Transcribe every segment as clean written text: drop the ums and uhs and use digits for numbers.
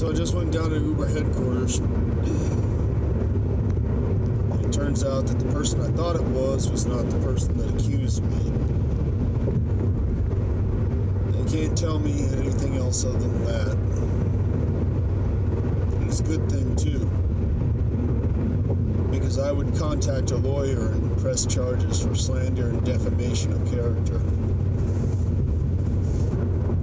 So I just went down to Uber headquarters. It turns out that the person I thought it was not the person that accused me. They can't tell me anything else other than that. And it's a good thing, too. Because I would contact a lawyer and press charges for slander and defamation of character.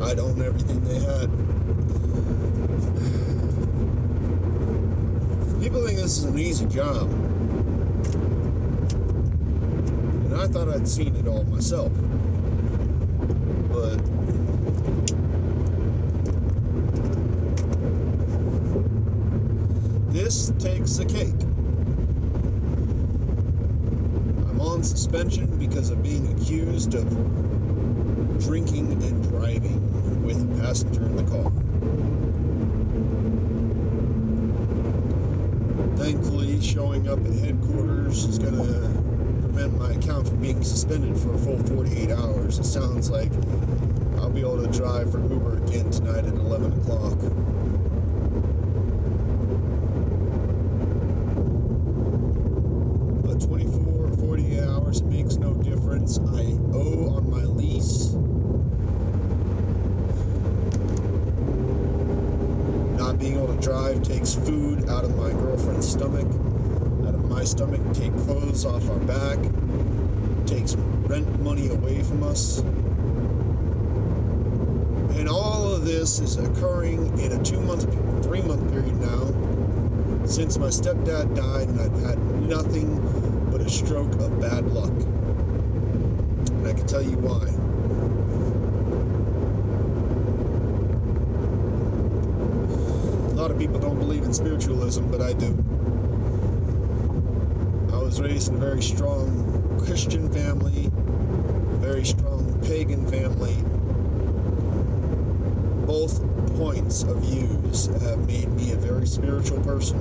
I'd own everything they had. People think this is an easy job. And I thought I'd seen it all myself. But this takes the cake. I'm on suspension because of being accused of drinking and driving with a passenger in the car. Thankfully, showing up at headquarters is going to prevent my account from being suspended for a full 48 hours. It sounds like I'll be able to drive for Uber again tonight at 11 o'clock. But 24 or 48 hours, it makes no difference. I owe on my lease. Not being able to drive takes food out of my girlfriend's stomach, out of my stomach, take clothes off our back, takes rent money away from us. And all of this is occurring in a 3-month period now, since my stepdad died, and I've had nothing but a stroke of bad luck. And I can tell you why. A lot of people don't believe in spiritualism, but I do. I was raised in a very strong Christian family, a very strong pagan family. Both points of views have made me a very spiritual person.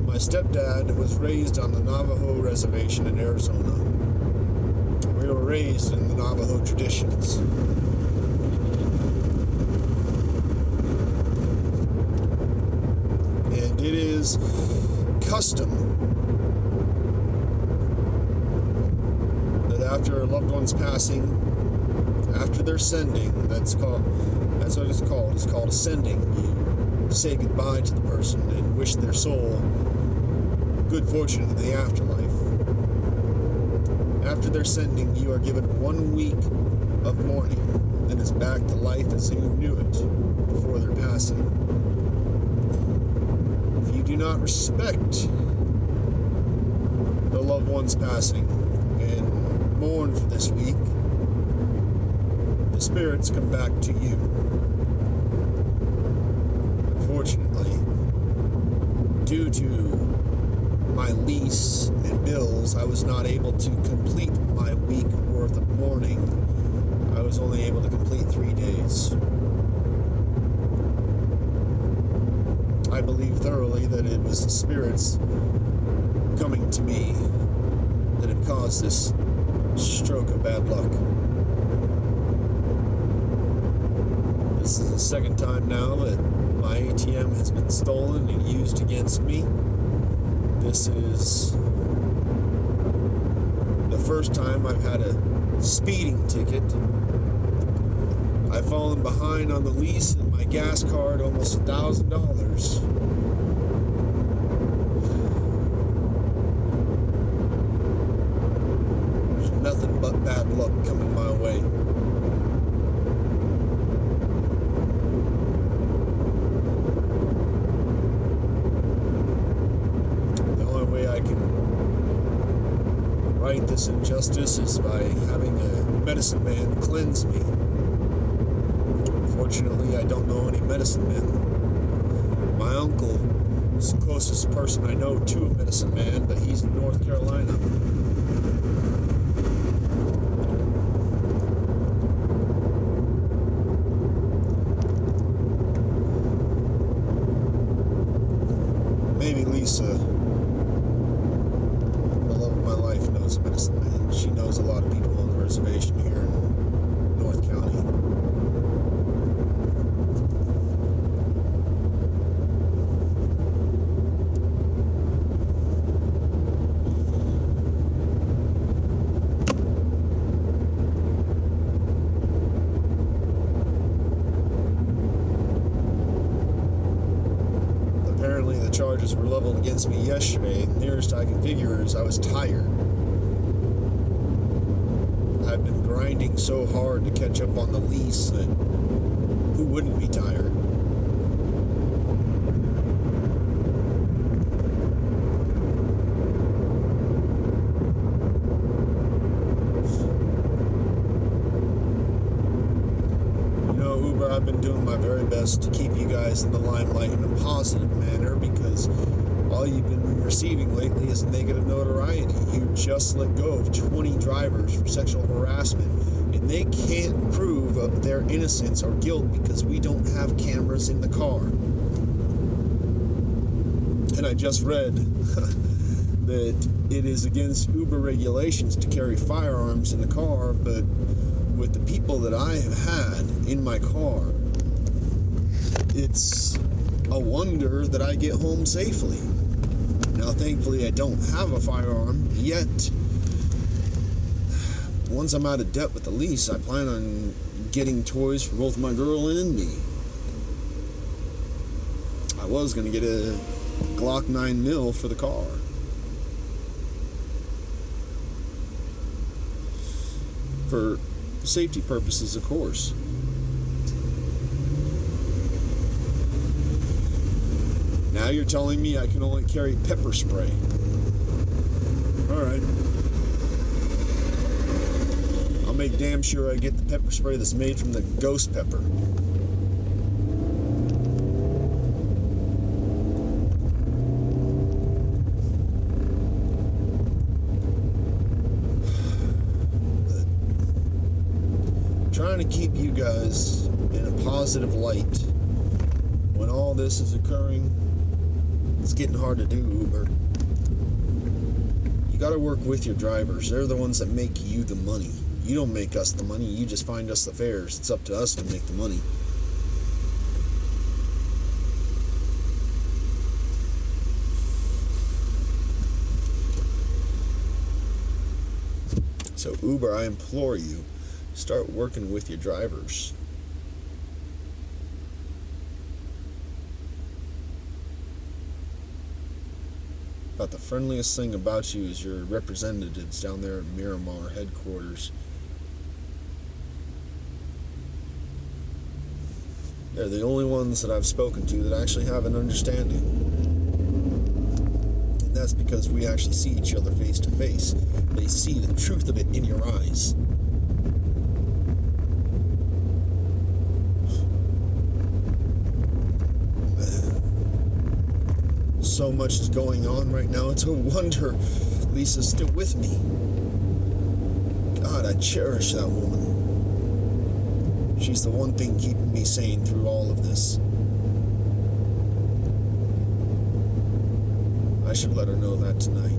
My stepdad was raised on the Navajo reservation in Arizona. We were raised in the Navajo traditions. And it is custom that after a loved one's passing, after their sending, that's what it's called. It's called ascending. You say goodbye to the person and wish their soul good fortune in the afterlife. After their sending, you are given 1 week of mourning, then it's back to life as you knew it before their passing. If you do not respect the loved one's passing and mourn for this week, the spirits come back to you. Unfortunately, due to my lease and bills, I was not able to complete my week worth of mourning. I was only able to complete 3 days. I believe thoroughly that it was the spirits coming to me that have caused this stroke of bad luck. This is the second time now that my ATM has been stolen and used against me. This is the first time I've had a speeding ticket. I've fallen behind on the lease and my gas card almost $1,000. There's nothing but bad luck coming my way. Right this injustice is by having a medicine man cleanse me. Unfortunately, I don't know any medicine men. My uncle is the closest person I know to a medicine man, but he's in North Carolina. Maybe Lisa, knows a medicine man. She knows a lot of people on the reservation here in North County. charges were leveled against me yesterday, and the nearest I can figure is I was tired. I've been grinding so hard to catch up on the lease that who wouldn't be tired? Uber, I've been doing my very best to keep you guys in the limelight in a positive manner, because all you've been receiving lately is negative notoriety. You just let go of 20 drivers for sexual harassment, and they can't prove their innocence or guilt because we don't have cameras in the car. And I just read that it is against Uber regulations to carry firearms in the car, but with the people that I have had in my car, it's a wonder that I get home safely. Now, thankfully, I don't have a firearm yet. Once I'm out of debt with the lease, I plan on getting toys for both my girl and me. I was going to get a Glock 9mm for the car. For safety purposes, of course. Now you're telling me I can only carry pepper spray. Alright. I'll make damn sure I get the pepper spray that's made from the ghost pepper. Trying to keep you guys in a positive light when all this is occurring, it's getting hard to do, Uber. You gotta work with your drivers. They're the ones that make you the money. You don't make us the money, you just find us the fares. It's up to us to make the money. So Uber, I implore you, start working with your drivers. About the friendliest thing about you is your representatives down there at Miramar headquarters. They're the only ones that I've spoken to that actually have an understanding. And that's because we actually see each other face to face. They see the truth of it in your eyes. So much is going on right now. It's a wonder Lisa's still with me. God, I cherish that woman. She's the one thing keeping me sane through all of this. I should let her know that tonight.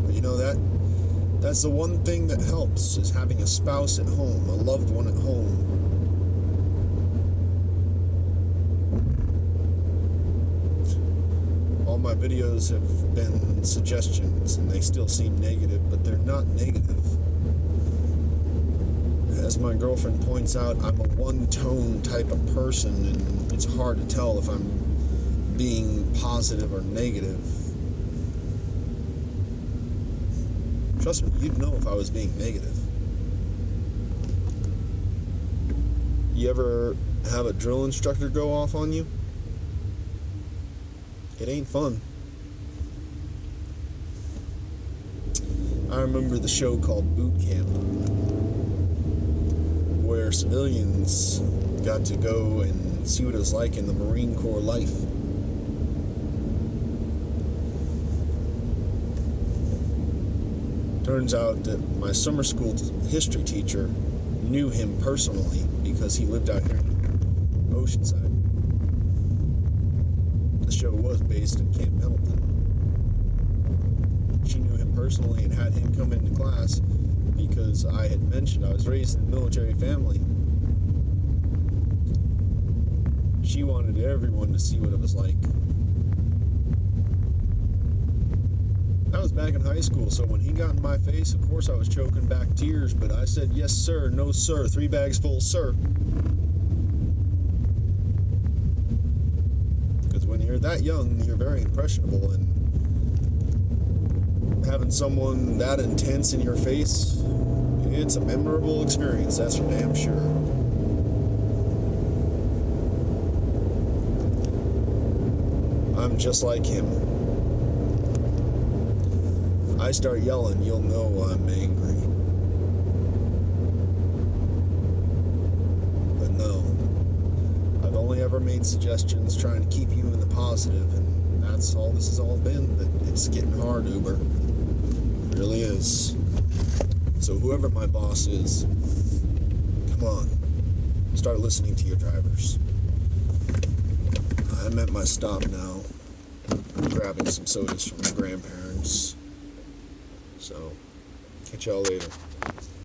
But you know that's the one thing that helps, is having a spouse at home, a loved one at home. All my videos have been suggestions, and they still seem negative, but they're not negative. As my girlfriend points out, I'm a one-tone type of person, and it's hard to tell if I'm being positive or negative. Trust me, you'd know if I was being negative. You ever have a drill instructor go off on you? It ain't fun. I remember the show called Boot Camp, where civilians got to go and see what it was like in the Marine Corps life. Turns out that my summer school history teacher knew him personally because he lived out here in Oceanside. The show was based in Camp Pendleton. She knew him personally and had him come into class because I had mentioned I was raised in a military family. She wanted everyone to see what it was like. That was back in high school, so when he got in my face, of course I was choking back tears, but I said, yes, sir, no, sir, 3 bags full, sir. Because when you're that young, you're very impressionable, and having someone that intense in your face, it's a memorable experience, that's for damn sure. I'm just like him. I start yelling, you'll know I'm angry. But no, I've only ever made suggestions trying to keep you in the positive, and that's all this has all been. But it's getting hard, Uber. It really is. So whoever my boss is, come on, start listening to your drivers. I'm at my stop now, grabbing some sodas from my grandparents. So, catch y'all later.